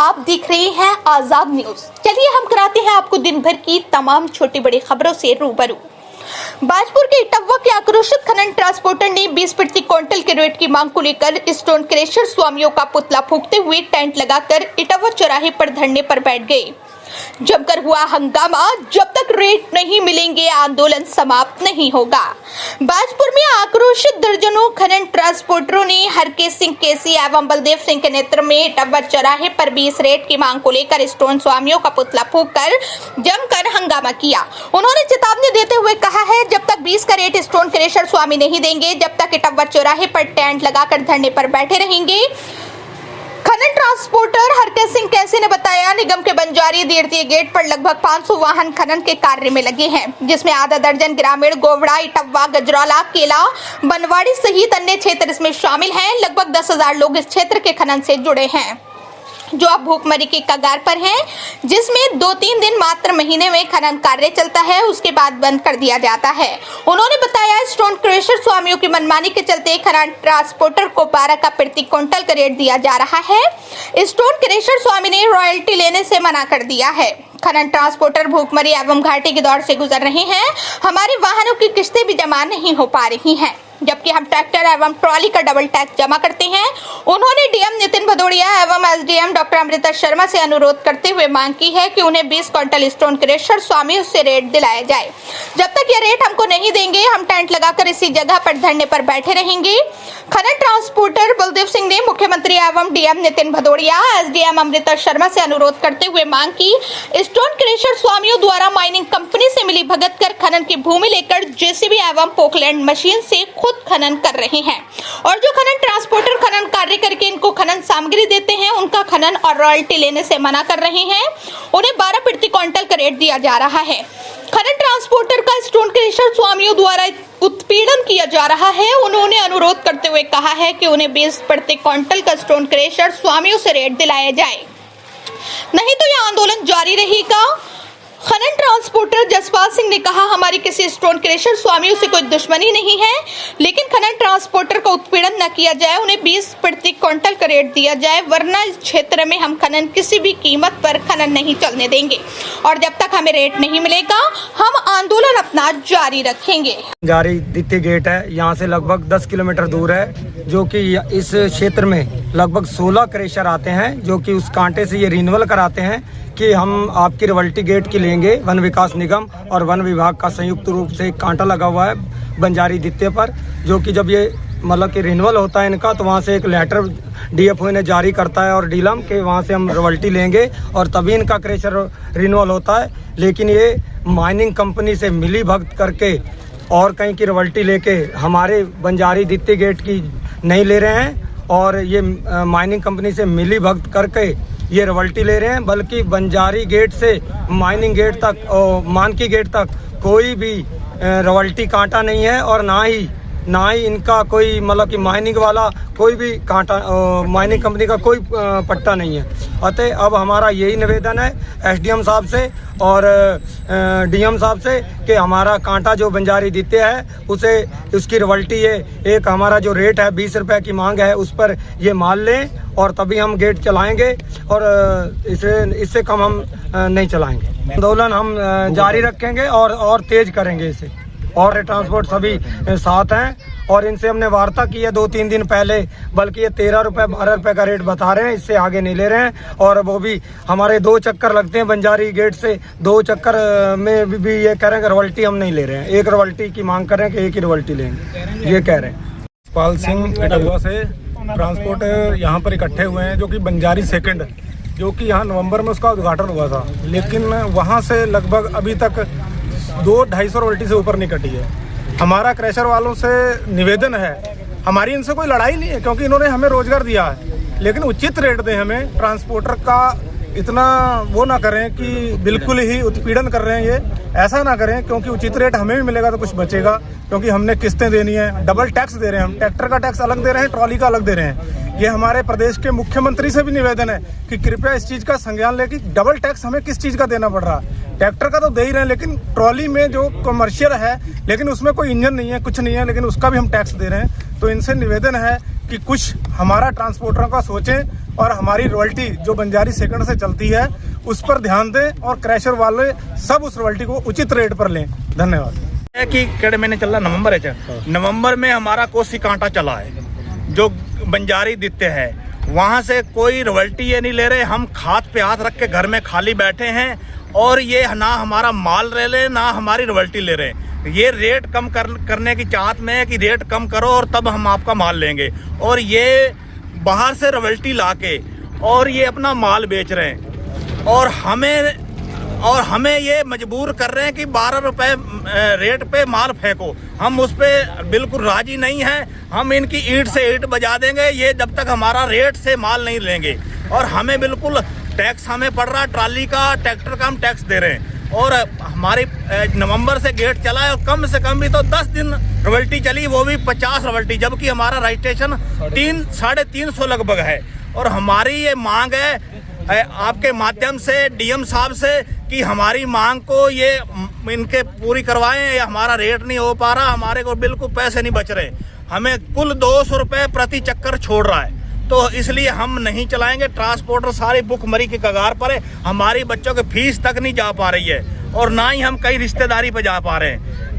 आप देख रहे हैं आजाद न्यूज। चलिए हम कराते हैं आपको दिन भर की तमाम छोटी बड़ी खबरों से रूबरू। बाजपुर के इटवा के आक्रोशित खनन ट्रांसपोर्टर ने 20 प्रति क्विंटल के रेट की मांग को लेकर स्टोन क्रेशर स्वामियों का पुतला फूंकते हुए टेंट लगाकर इटवा चौराहे पर धरने पर बैठ गए। जमकर हुआ हंगामा, जब तक रेट नहीं मिलेंगे आंदोलन समाप्त नहीं होगा। बाजपुर में आक्रोशित दर्जनों खनन ट्रांसपोर्टरों ने हरकेश सिंह केसी एवं बलदेव सिंह के नेतृत्व में इटवा चौराहे पर 20 रेट की मांग को लेकर स्टोन स्वामियों का पुतला फूंककर जमकर हंगामा किया। उन्होंने चेतावनी देते हुए कहा है, जब तक 20 का रेट स्टोन क्रेशर स्वामी नहीं देंगे, जब तक इटवा चौराहे पर टेंट लगाकर धरने पर बैठे रहेंगे। खनन ट्रांसपोर्टर हरकेश सिंह कैसे ने बताया, निगम के बंजारी दीर्घीय गेट पर लगभग 500 वाहन खनन के कार्य में लगे हैं, जिसमें आधा दर्जन ग्रामीण गोवड़ा, इटवा, गजरौला, केला, बनवाड़ी सहित अन्य क्षेत्र इसमें शामिल हैं। लगभग 10,000 लोग इस क्षेत्र के खनन से जुड़े हैं, जो अब भूखमरी की कगार पर हैं, जिसमें 2-3 दिन मात्र महीने में खनन कार्य चलता है, उसके बाद बंद कर दिया जाता है। उन्होंने बताया, स्टोन क्रेशर स्वामियों की मनमानी के चलते खनन ट्रांसपोर्टर को 12 का प्रति क्विंटल का रेट दिया जा रहा है। स्टोन क्रेशर स्वामी ने रॉयल्टी लेने से मना कर दिया है। खनन ट्रांसपोर्टर भूखमरी एवं घाटे के दौर से गुजर रहे हैं। हमारे वाहनों की किस्तें भी जमा नहीं हो पा रही हैं, जबकि हम ट्रैक्टर एवं ट्रॉली का डबल टैक्स जमा करते हैं। उन्होंने डीएम नितिन भदौड़िया एवं एसडीएम डॉक्टर अमृता शर्मा से अनुरोध करते हुए मांग की है कि उन्हें 20 क्विंटल स्टोन क्रेशर स्वामी से रेट दिलाया जाए। जब तक ये रेट हमको नहीं देंगे, हम टेंट लगाकर इसी जगह पर धरने पर बैठे रहेंगे। खनन ट्रांसपोर्टर बलदेव सिंह ने मुख्यमंत्री एवं डीएम नितिन भदौड़िया, एसडीएम अमृता शर्मा से अनुरोध करते हुए मांग की, स्टोन क्रेशर स्वामियों द्वारा माइनिंग कंपनी से मिली भगत कर खनन की भूमि लेकर जेसीबी एवं पोकलैंड मशीन से खुद खनन कर रहे हैं, और जो खनन ट्रांसपोर्टर खनन कार्य करके इनको खनन सामग्री देते हैं, उनका खनन और रॉयल्टी लेने से मना कर रहे हैं। उन्हें 12 प्रति क्विंटल का रेट दिया जा रहा है। खनन ट्रांसपोर्टर का स्टोन क्रेशर स्वामियों द्वारा उत्पीड़न किया जा रहा है। उन्होंने अनुरोध करते हुए कहा है कि उन्हें 20 प्रति क्विंटल का स्टोन क्रेशर स्वामियों से रेट दिलाया जाए, नहीं तो यह आंदोलन जारी रहेगा। खनन ट्रांसपोर्टर जसपाल सिंह ने कहा, हमारी किसी स्टोन क्रेशर स्वामियों से कोई दुश्मनी नहीं है, लेकिन खनन ट्रांसपोर्टर का उत्पीड़न न किया जाए, उन्हें 20 प्रति क्विंटल का रेट दिया जाए, वरना इस क्षेत्र में हम खनन किसी भी कीमत पर खनन नहीं चलने देंगे, और जब तक हमें रेट नहीं मिलेगा, हम आंदोलन अपना जारी रखेंगे। जारी द्वितीय गेट है, यहाँ से लगभग 10 किलोमीटर दूर है, जो कि इस क्षेत्र में लगभग 16 क्रेशर आते हैं, जो कि उस कांटे से ये रिन्यूअल कराते हैं कि हम आपकी रॉयल्टी गेट की लेंगे। वन विकास निगम और वन विभाग का संयुक्त रूप से एक कांटा लगा हुआ है बंजारी द्वितीय पर, जो कि जब ये मतलब कि रिन्यूअल होता है इनका, तो वहाँ से एक लेटर डीएफओ ने जारी करता है और डीलम के वहाँ से हम रॉयल्टी लेंगे और तभी इनका क्रेशर रिन्यूअल होता है। लेकिन ये माइनिंग कंपनी से मिली भगत करके और कहीं की रॉयल्टी लेके हमारे बंजारी द्वितीय गेट की नहीं ले रहे हैं, और ये माइनिंग कंपनी से मिली भगत करके ये रॉयल्टी ले रहे हैं, बल्कि बंजारी गेट से माइनिंग गेट तक और मानकी गेट तक कोई भी रॉयल्टी कांटा नहीं है, और ना ही इनका कोई मतलब कि माइनिंग वाला कोई भी कांटा माइनिंग कंपनी का कोई पट्टा नहीं है। अतः अब हमारा यही निवेदन है एसडीएम साहब से और डीएम साहब से कि हमारा कांटा जो बंजारी द्वितीय है उसे उसकी रॉयल्टी है, एक हमारा जो रेट है 20 रुपये की मांग है, उस पर ये माल लें और तभी हम गेट चलाएंगे, और इससे कम हम नहीं चलाएंगे। आंदोलन हम जारी रखेंगे और तेज करेंगे इसे, और ट्रांसपोर्ट सभी साथ हैं, और इनसे हमने वार्ता की है 2-3 दिन पहले, बल्कि ये 13 रुपये 12 रुपये का रेट बता रहे हैं, इससे आगे नहीं ले रहे हैं, और वो भी हमारे 2 चक्कर लगते हैं बंजारी गेट से, 2 चक्कर में भी ये कह रहे हैं कि रॉयल्टी हम नहीं ले रहे हैं, एक रॉयल्टी की मांग कर रहे हैं कि एक ही रॉयल्टी लेंगे, ये कह रहे हैं। जसपाल सिंह इटवा से ट्रांसपोर्ट यहाँ पर इकट्ठे हुए हैं, जो कि बंजारी सेकंड, जो कि यहाँ नवंबर में उसका उद्घाटन हुआ था, लेकिन वहाँ से लगभग अभी तक 200-250 रॉयल्टी से ऊपर नहीं कटी है। हमारा क्रेशर वालों से निवेदन है, हमारी इनसे कोई लड़ाई नहीं है, क्योंकि इन्होंने हमें रोजगार दिया है, लेकिन उचित रेट दें हमें। ट्रांसपोर्टर का इतना वो ना करें कि बिल्कुल ही उत्पीड़न कर रहे हैं, ये ऐसा ना करें, क्योंकि उचित रेट हमें भी मिलेगा तो कुछ बचेगा, क्योंकि हमने किस्तें देनी है, डबल टैक्स दे रहे हैं हम, ट्रैक्टर का टैक्स अलग दे रहे हैं, ट्रॉली का अलग दे रहे हैं। ये हमारे प्रदेश के मुख्यमंत्री से भी निवेदन है कि कृपया इस चीज़ का संज्ञान लें कि डबल टैक्स हमें किस चीज़ का देना पड़ रहा है। ट्रैक्टर का तो दे ही रहे हैं, लेकिन ट्रॉली में जो कमर्शियल है, लेकिन उसमें कोई इंजन नहीं है, कुछ नहीं है, लेकिन उसका भी हम टैक्स दे रहे हैं। तो इनसे निवेदन है कि कुछ हमारा ट्रांसपोर्टरों का सोचें, और हमारी रॉयल्टी जो बंजारी सेकंड से चलती है उस पर ध्यान दें और क्रैशर वाले सब उस रॉयल्टी को उचित रेट पर लें। धन्यवाद। है कि केड़े महीने चल रहा, नवंबर है। नवंबर में हमारा कोसी कांटा चला है जो बंजारी देते हैं, वहाँ से कोई रॉयल्टी ये नहीं ले रहे। हम खाद पे हाथ रख के घर में खाली बैठे हैं और ये ना हमारा माल ले रहे ना हमारी रॉयल्टी ले रहे। ये रेट कम करने की चाहत में है कि रेट कम करो और तब हम आपका माल लेंगे। और ये बाहर से रॉयल्टी लाके और ये अपना माल बेच रहे हैं और हमें ये मजबूर कर रहे हैं कि 12 रुपए रेट पे माल फेंको। हम उस पे बिल्कुल राजी नहीं हैं। हम इनकी ईंट से ईंट बजा देंगे ये जब तक हमारा रेट से माल नहीं लेंगे। और हमें बिल्कुल टैक्स हमें पड़ रहा, ट्राली का ट्रैक्टर का हम टैक्स दे रहे हैं। और हमारी नवंबर से गेट चला है और कम से कम भी तो 10 दिन रॉयल्टी चली, वो भी 50 रॉयल्टी, जबकि हमारा रजिस्ट्रेशन 300-350 लगभग है। और हमारी ये मांग है आपके माध्यम से डीएम साहब से कि हमारी मांग को ये इनके पूरी करवाएं। या हमारा रेट नहीं हो पा रहा, हमारे को बिल्कुल पैसे नहीं बच रहे। हमें कुल 200 रुपये प्रति चक्कर छोड़ रहा है, तो इसलिए हम नहीं चलाएंगे। ट्रांसपोर्टर सारी भुखमरी के कगार पर है। हमारी बच्चों की फीस तक नहीं जा पा रही है और ना ही हम कई रिश्तेदारी पे जा पा रहे हैं।